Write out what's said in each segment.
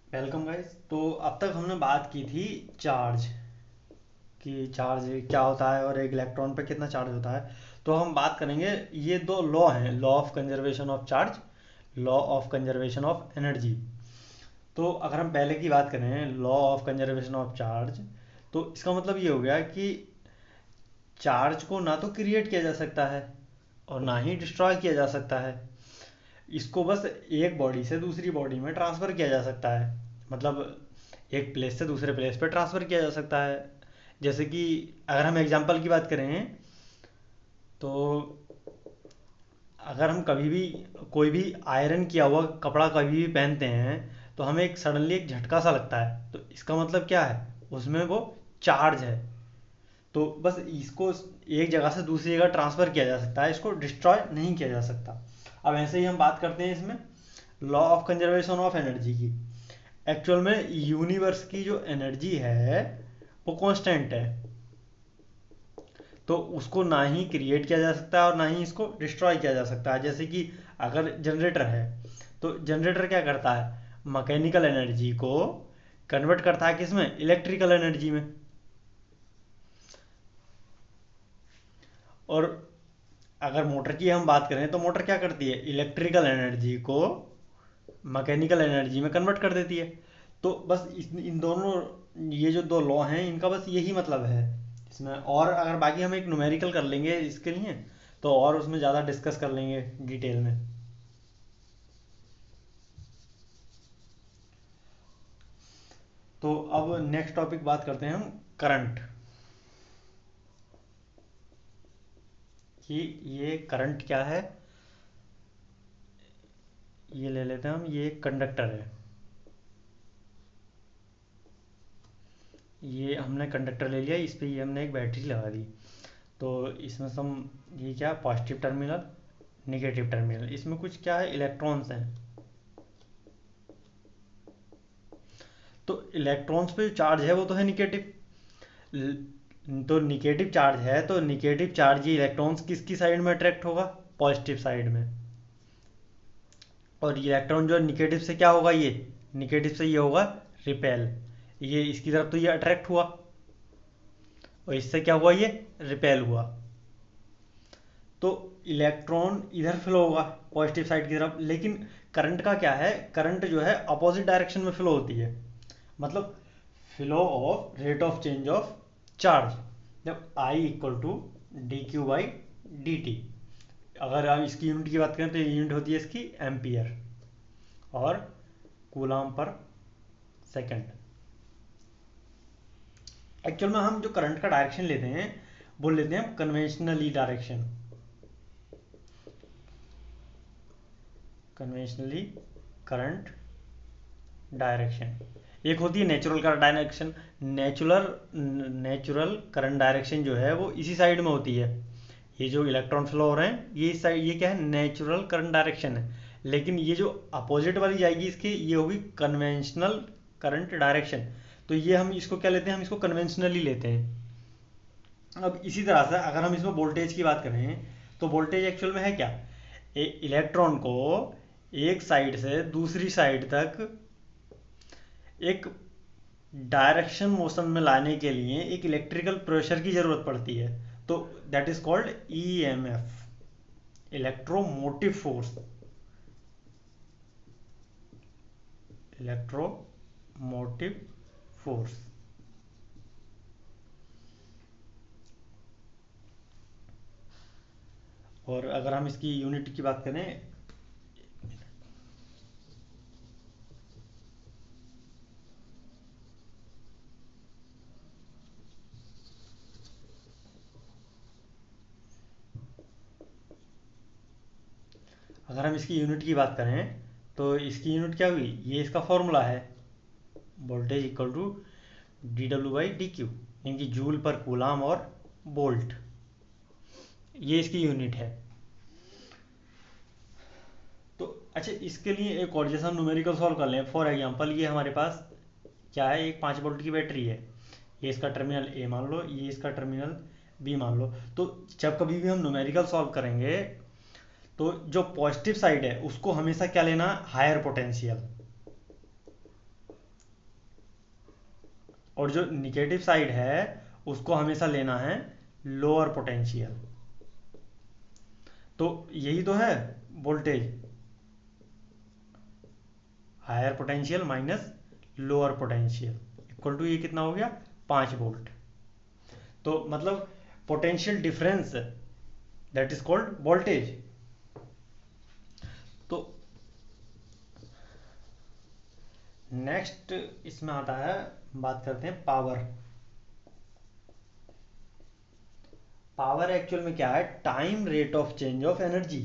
Welcome guys. तो अब तक हमने बात की थी चार्ज कि चार्ज क्या होता है और एक इलेक्ट्रॉन पे कितना चार्ज होता है। तो हम बात करेंगे, ये दो लॉ हैं, law of conservation of charge, law of conservation of energy. तो अगर हम पहले की बात करें, law of conservation of charge, तो इसका मतलब ये हो गया कि चार्ज को ना तो क्रिएट किया जा सकता है और ना ही डिस्ट्रॉय किया जा सकता है। इसको बस एक बॉडी से दूसरी बॉडी में ट्रांसफ़र किया जा सकता है। मतलब एक प्लेस से दूसरे प्लेस पे ट्रांसफ़र किया जा सकता है। जैसे कि अगर हम एग्जांपल की बात करें, तो अगर हम कभी भी कोई भी आयरन किया हुआ कपड़ा कभी भी पहनते हैं, तो हमें एक सडनली एक झटका सा लगता है, तो इसका मतलब क्या है, उसमें वो चार्ज है। तो बस इसको एक जगह से दूसरी जगह ट्रांसफ़र किया जा सकता है, इसको डिस्ट्रॉय नहीं किया जा सकता। अब ऐसे ही हम बात करते हैं इसमें law of conservation of energy की। एक्चुअल में यूनिवर्स की जो एनर्जी है वो कांस्टेंट है, तो उसको ना ही क्रिएट किया जा सकता है और ना ही इसको डिस्ट्रॉय किया जा सकता है। जैसे कि अगर जनरेटर है, तो जनरेटर क्या करता है, मैकेनिकल एनर्जी को कन्वर्ट करता है किसमें, इलेक्ट्रिकल एनर्जी में। और अगर मोटर की हम बात करें, तो मोटर क्या करती है, इलेक्ट्रिकल एनर्जी को मैकेनिकल एनर्जी में कन्वर्ट कर देती है। तो बस इन दोनों, ये जो दो लॉ हैं, इनका बस यही मतलब है इसमें। और अगर बाकी हम एक न्यूमेरिकल कर लेंगे इसके लिए, तो और उसमें ज़्यादा डिस्कस कर लेंगे डिटेल में। तो अब नेक्स्ट टॉपिक बात करते हैं हम, करंट कि ये करंट क्या है। ये ले लेते हैं हम, ये एक कंडक्टर है। ये हमने कंडक्टर ले लिया, इस पे ये हमने एक बैटरी लगा दी। तो इसमें से हम, ये क्या, पॉजिटिव टर्मिनल, नेगेटिव टर्मिनल, इसमें कुछ क्या है, इलेक्ट्रॉन्स हैं। तो इलेक्ट्रॉन्स पे जो चार्ज है वो तो है निगेटिव। तो निगेटिव चार्ज है, तो निगेटिव चार्ज ये इलेक्ट्रॉन्स किसकी साइड में अट्रैक्ट होगा, पॉजिटिव साइड में। और ये इलेक्ट्रॉन जो निगेटिव से क्या होगा, ये निगेटिव से ये होगा रिपेल। ये इसकी तरफ तो ये अट्रैक्ट हुआ, और इससे क्या हुआ, ये रिपेल हुआ। तो इलेक्ट्रॉन इधर फ्लो होगा पॉजिटिव साइड की तरफ। लेकिन करंट का क्या है, करंट जो है अपोजिट डायरेक्शन में फ्लो होती है। मतलब flow of rate of change of charge, जब I equal to D Q by D T. अगर आप इसकी यूनिट की बात करें, तो यूनिट होती है इसकी एम्पियर और कूलाम पर सेकंड। एक्चुअल में हम जो करंट का डायरेक्शन लेते हैं, वो लेते हैं हम conventionally direction, conventionally current direction. एक होती है natural current direction. Natural current direction जो है वो इसी साइड में होती है। ये जो इलेक्ट्रॉन फ्लो हो रहे हैं, ये इस साइड, ये क्या है, नेचुरल करंट डायरेक्शन है। लेकिन ये जो अपोजिट वाली जाएगी इसकी, ये होगी कन्वेंशनल करंट डायरेक्शन। तो ये हम इसको क्या लेते हैं, हम इसको कन्वेंशनली लेते हैं। अब इसी तरह से अगर हम इसमें वोल्टेज की बात करें, तो वोल्टेज एक्चुअल में है क्या, इलेक्ट्रॉन को एक साइड से दूसरी साइड तक एक डायरेक्शन मोशन में लाने के लिए एक इलेक्ट्रिकल प्रेशर की ज़रूरत पड़ती है। तो that is called EMF, electromotive force, electromotive force. और अगर हम इसकी यूनिट की बात करें, अगर हम इसकी यूनिट की बात करें, तो इसकी यूनिट क्या हुई, ये इसका फॉर्मूला है, voltage equal to D W by D Q, यानी कि जूल पर कूलाम और बोल्ट, ये इसकी यूनिट है। तो अच्छा, इसके लिए एक और, जैसे हम न्यूमेरिकल सॉल्व कर लें, फॉर एग्जांपल ये हमारे पास क्या है, एक 5 वोल्ट की बैटरी है। ये इसका टर्मिनल ए मान लो, ये इसका टर्मिनल बी मान लो। तो जब कभी भी हम न्यूमेरिकल सॉल्व करेंगे, तो जो पॉजिटिव साइड है उसको हमेशा क्या लेना, हायर पोटेंशियल। और जो निगेटिव साइड है उसको हमेशा लेना है लोअर पोटेंशियल। तो यही तो है voltage, higher potential minus lower potential equal to ये कितना हो गया 5 वोल्ट। तो मतलब potential difference that is called voltage. तो नेक्स्ट इसमें आता है, बात करते हैं पावर। पावर एक्चुअल में क्या है, time rate of change of energy.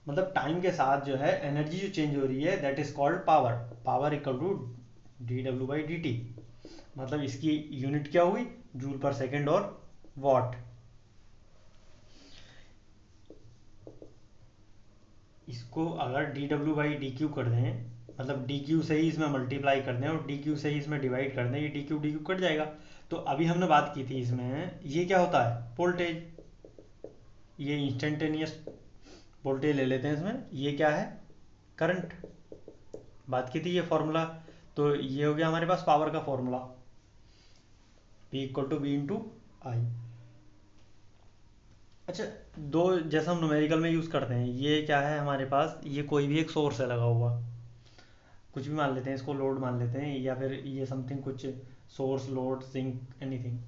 मतलब टाइम के साथ जो है एनर्जी जो चेंज हो रही है that is called power. Power equal to dw/dt। मतलब इसकी यूनिट क्या हुई, जूल पर सेकेंड और वॉट। इसको अगर dw/dq कर दें, मतलब dq से ही इसमें मल्टीप्लाई कर दें और dq से ही इसमें डिवाइड कर दें, ये dq कट जाएगा। तो अभी हमने बात की थी इसमें, ये क्या होता है वोल्टेज, ये इंस्टेंटेनियस वोल्टेज ले लेते हैं इसमें, ये क्या है करंट। बात की थी ये फॉर्मूला, तो ये हो गया हमारे पास पावर का formula, P equal to B into I. अच्छा, दो जैसा हम न्यूमेरिकल में यूज़ करते हैं, ये क्या है हमारे पास, ये कोई भी एक सोर्स है लगा हुआ, कुछ भी मान लेते हैं इसको, लोड मान लेते हैं, या फिर ये समथिंग कुछ सोर्स लोड सिंक एनीथिंग।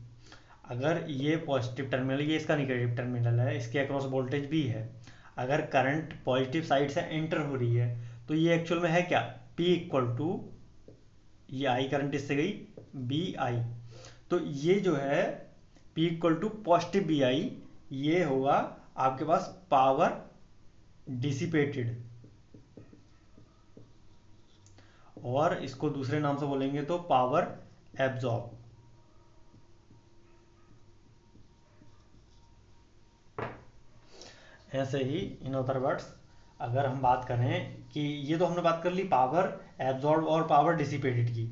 अगर ये पॉजिटिव टर्मिनल, ये इसका निगेटिव टर्मिनल है, इसके अक्रॉस वोल्टेज भी है, अगर करंट पॉजिटिव साइड से एंटर हो रही है तो ये एक्चुअल में है क्या, P इक्वल टू, ये आई करंट इससे गई बी आई। तो ये जो है P equal to positive B I, ये होगा आपके पास पावर डिसिपेटेड, और इसको दूसरे नाम से बोलेंगे तो पावर एब्जॉर्ब। ऐसे ही इन अदर वर्ड्स अगर हम बात करें कि ये तो हमने बात कर ली पावर एब्जॉर्ब और पावर डिसिपेटेड की,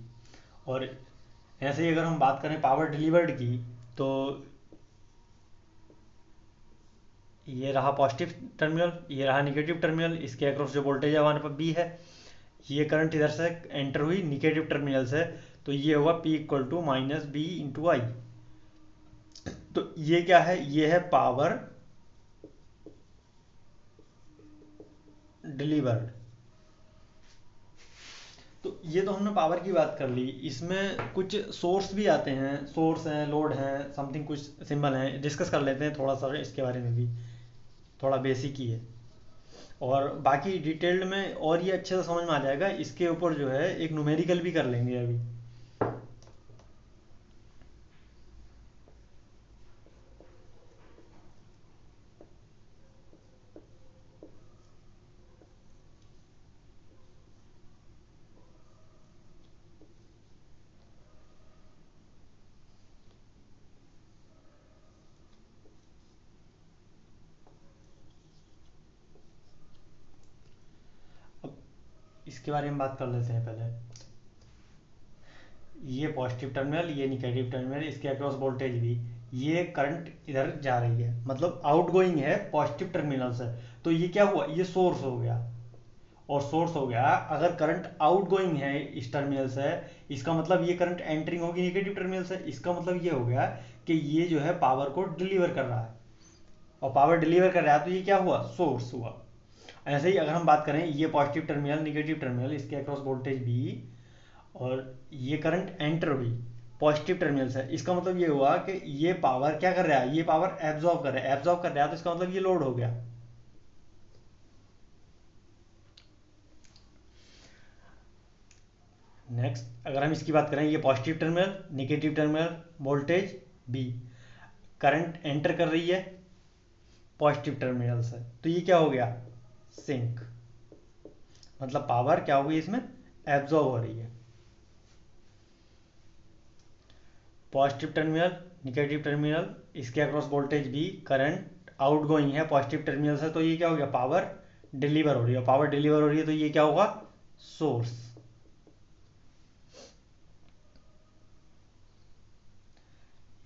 और ऐसे ही अगर हम बात करें पावर डिलीवर्ड की, तो ये रहा पॉजिटिव टर्मिनल, ये रहा निगेटिव टर्मिनल, इसके अक्रॉस जो वोल्टेज है हमारे पास बी है, ये करंट इधर से एंटर हुई निगेटिव टर्मिनल से, तो ये होगा P equal to minus B into I. तो ये क्या है, ये है पावर डिलीवर्ड। तो ये तो हमने पावर की बात कर ली, इसमें कुछ सोर्स भी आते हैं, सोर्स हैं, लोड हैं, समथिंग कुछ सिंबल हैं, डिस्कस कर लेते हैं थोड़ा सा इसके बारे में भी, थोड़ा बेसिक ही है, और बाकी डिटेल्ड में और ये अच्छे से समझ में आ जाएगा, इसके ऊपर जो है एक न्यूमेरिकल भी कर लेंगे अभी। अब इसके बारे में बात कर लेते हैं पहले। ये पॉजिटिव टर्मिनल, ये निगेटिव टर्मिनल, इसके अक्रॉस वोल्टेज भी, ये करंट इधर जा रही है, मतलब आउटगोइंग है पॉजिटिव टर्मिनल से, तो ये क्या हुआ, ये सोर्स हो गया, और सोर्स हो गया। अगर करंट आउटगोइंग है इस टर्मिनल से, इसका मतलब ये करंट एंटरिंग होगी निगेटिव टर्मिनल से, इसका मतलब ये हो गया कि ये जो है पावर को डिलीवर कर रहा है, और पावर डिलीवर कर रहा है तो ये क्या हुआ, सोर्स हुआ। ऐसे ही अगर हम बात करें, ये पॉजिटिव टर्मिनल निगेटिव टर्मिनल, इसके अक्रॉस वोल्टेज भी, और ये करंट एंटर हुई पॉजिटिव टर्मिनल से, इसका मतलब ये हुआ कि ये पावर क्या कर रहा है, ये पावर एब्जॉर्ब कर रहा है, एब्जॉर्ब कर रहा है तो इसका मतलब ये लोड हो गया। नेक्स्ट अगर हम इसकी बात करें, ये positive terminal negative terminal voltage B, current enter कर रही है पॉजिटिव टर्मिनल से, तो ये क्या हो गया सिंक, मतलब पावर क्या हो गई इसमें एब्जॉर्ब हो रही है। पॉजिटिव टर्मिनल निगेटिव टर्मिनल, इसके अक्रॉस वोल्टेज भी, करंट आउटगोइंग है पॉजिटिव टर्मिनल से, तो ये क्या हो गया पावर डिलीवर हो रही है, पावर डिलीवर हो रही है तो ये क्या होगा सोर्स।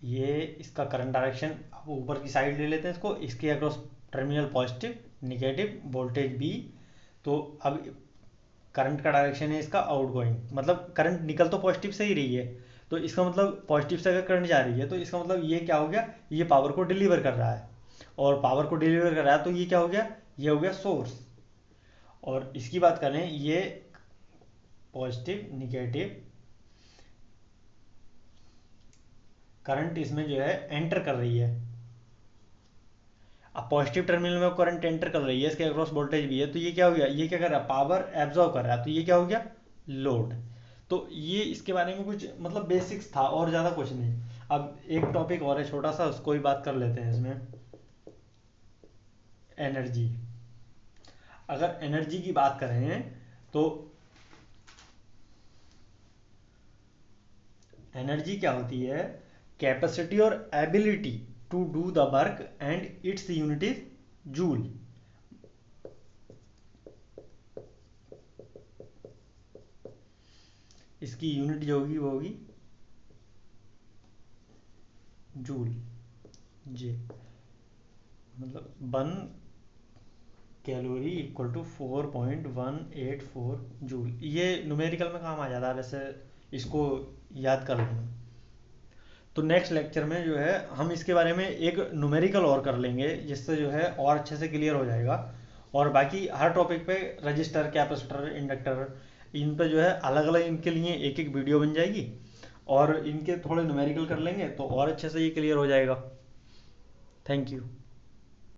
ये इसका करंट डायरेक्शन, अब ऊपर की साइड ले लेते हैं इसको, इसके across terminal positive negative voltage B, तो अब करंट का डायरेक्शन है इसका आउटगोइंग, मतलब करंट निकल तो पॉजिटिव से ही रही है, तो इसका मतलब पॉजिटिव से अगर करंट जा रही है तो इसका मतलब ये क्या हो गया, ये पावर को डिलीवर कर रहा है, और पावर को डिलीवर कर रहा है तो ये क्या हो गया, ये हो गया सोर्स। और इसकी बात करें, ये पॉजिटिव निगेटिव करंट इसमें जो है एंटर कर रही है। अब पॉजिटिव टर्मिनल में करंट एंटर कर रही है, इसके अक्रॉस वोल्टेज भी है, तो ये क्या हो गया, ये क्या कर रहा है, पावर एब्जॉर्ब कर रहा है, तो ये क्या हो गया, लोड। तो ये इसके बारे में कुछ मतलब बेसिक्स था और ज़्यादा कुछ नहीं। अब एक टॉपिक और है छोटा सा, उसको ही बात कर लेते हैं इसमें, एनर्जी। अगर एनर्जी की बात करें तो एनर्जी क्या होती है, कैपेसिटी और ability to do the work and its unit is joule. इसकी यूनिट जो होगी वो होगी जूल, जे, मतलब 1 कैलोरी इक्वल टू 4.184 जूल। ये न्यूमेरिकल में काम आ जाता है वैसे, इसको याद कर लेना। तो नेक्स्ट लेक्चर में जो है हम इसके बारे में एक न्यूमेरिकल और कर लेंगे, जिससे जो है और अच्छे से क्लियर हो जाएगा। और बाकी हर टॉपिक पे रजिस्टर, कैपेसिटर, इंडक्टर, इन पे जो है अलग अलग इनके लिए एक एक वीडियो बन जाएगी, और इनके थोड़े न्यूमेरिकल कर लेंगे तो और अच्छे से ये क्लियर हो जाएगा। Thank you.